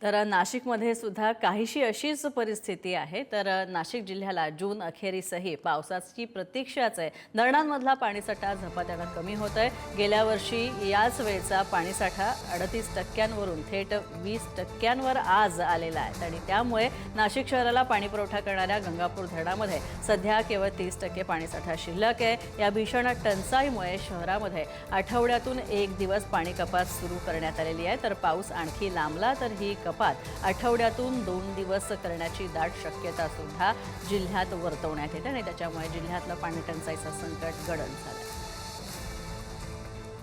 तर नाशिकमध्ये सुद्धा काहीशी अशीच परिस्थिती आहे। तर नाशिक जिल्ह्याला जून अखेरीसही पावसाची प्रतीक्षाच आहे। धरणांमधला पाणीसाठा झपाट्याने कमी होत आहे। गेल्या वर्षी याच वेळचा पाणीसाठा 38% वरून थेट 20% आज आलेला आहे आणि त्यामुळे नाशिक शहराला पाणीपुरवठा करणाऱ्या गंगापूर धरणामध्ये सध्या केवळ 30% पाणीसाठा शिल्लक आहे। या भीषण टंचाईमुळे शहरामध्ये आठवड्यातून एक दिवस पाणी कपात सुरू करण्यात आलेली आहे। तर पाऊस आणखी लांबला तर ही कपात आठवड्यातून 2 दिवस करण्याची दाट शक्यता सुद्धा जिल्ह्यात वर्तवण्यात येते आणि त्याच्यामुळे जिल्ह्यातलं पाणी टंचाईचं संकट गडद झालंय।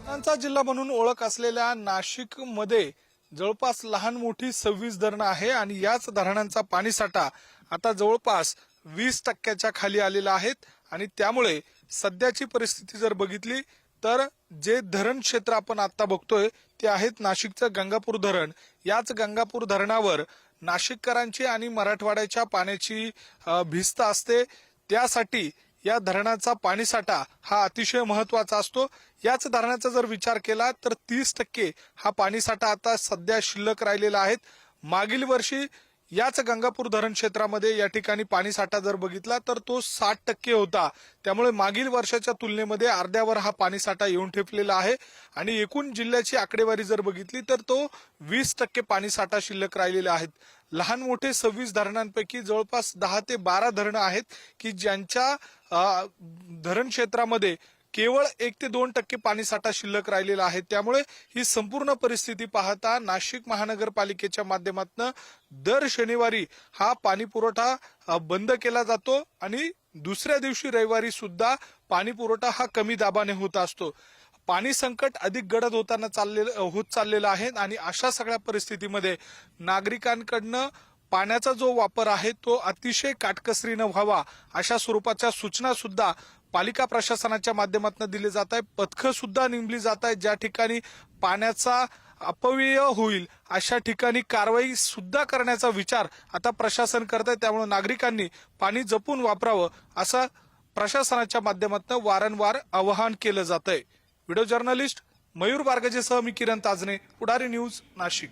धरणांचा जिल्हा म्हणून ओळख असलेल्या नाशिकमध्ये जवळपास लहान मोठी 26 धरणं आहे आणि याच धरणांचा पाणीसाठा आता जवळपास 20% खाली आलेला आहे आणि त्यामुळे सध्याची परिस्थिती जर बघितली तर जे धरण क्षेत्र आपण आता बघतोय ते आहेत नाशिकचं गंगापूर धरण। याच गंगापूर धरणावर नाशिककरांची आणि मराठवाड्याच्या पाण्याची भिस्त असते। त्यासाठी या धरणाचा पाणीसाठा हा अतिशय महत्वाचा असतो। याच धरणाचा जर विचार केला तर 30% हा पाणीसाठा आता सध्या शिल्लक राहिलेला आहे। मागील वर्षी याच गंगापूर धरण क्षेत्रामध्ये या ठिकाणी पाणीसाठा जर बघितला तर तो 60% होता। त्यामुळे मागील वर्षाच्या तुलनेमध्ये अर्ध्यावर हा पाणीसाठा येऊन ठेपलेला आहे आणि एकूण जिल्ह्याची आकडेवारी जर बघितली तर तो 20% पाणीसाठा शिल्लक राहिलेला आहे। लहान मोठे 26 धरणांपैकी जवळपास 10 ते 12 धरणं आहेत की ज्यांच्या धरण क्षेत्रामध्ये केवळ 1 ते 2% पाणीसाठा शिल्लक राहिलेला आहे। त्यामुळे ही संपूर्ण परिस्थिती पाहता नाशिक महानगरपालिकेच्या माध्यमातून दर शनिवारी हा पाणी पुरवठा बंद केला जातो आणि दुसऱ्या दिवशी रविवारी सुद्धा पाणी पुरवठा हा कमी दाबाने होत असतो। पाणी संकट अधिक गडद होत चाललेलं आहे आणि अशा सगळ्या परिस्थितीमध्ये नागरिकांकडनं पाण्याचा जो वापर आहे तो अतिशय काटकसरीने व्हावा अशा स्वरूपाच्या सूचना सुद्धा पालिका प्रशासनाच्या माध्यमातून दिले जात आहे। पथकं सुद्धा नेमली जात आहेत ज्या ठिकाणी पाण्याचा अपव्यय होईल अशा ठिकाणी कारवाई सुद्धा करण्याचा विचार आता प्रशासन करत आहे। त्यामुळे नागरिकांनी पाणी जपून वापरावं असं प्रशासनाच्या माध्यमातून वारंवार आवाहन केलं जात आहे। व्हिडिओ जर्नलिस्ट मयूर बारगजेसह मी किरण ताजने, पुढारी न्यूज, नाशिक।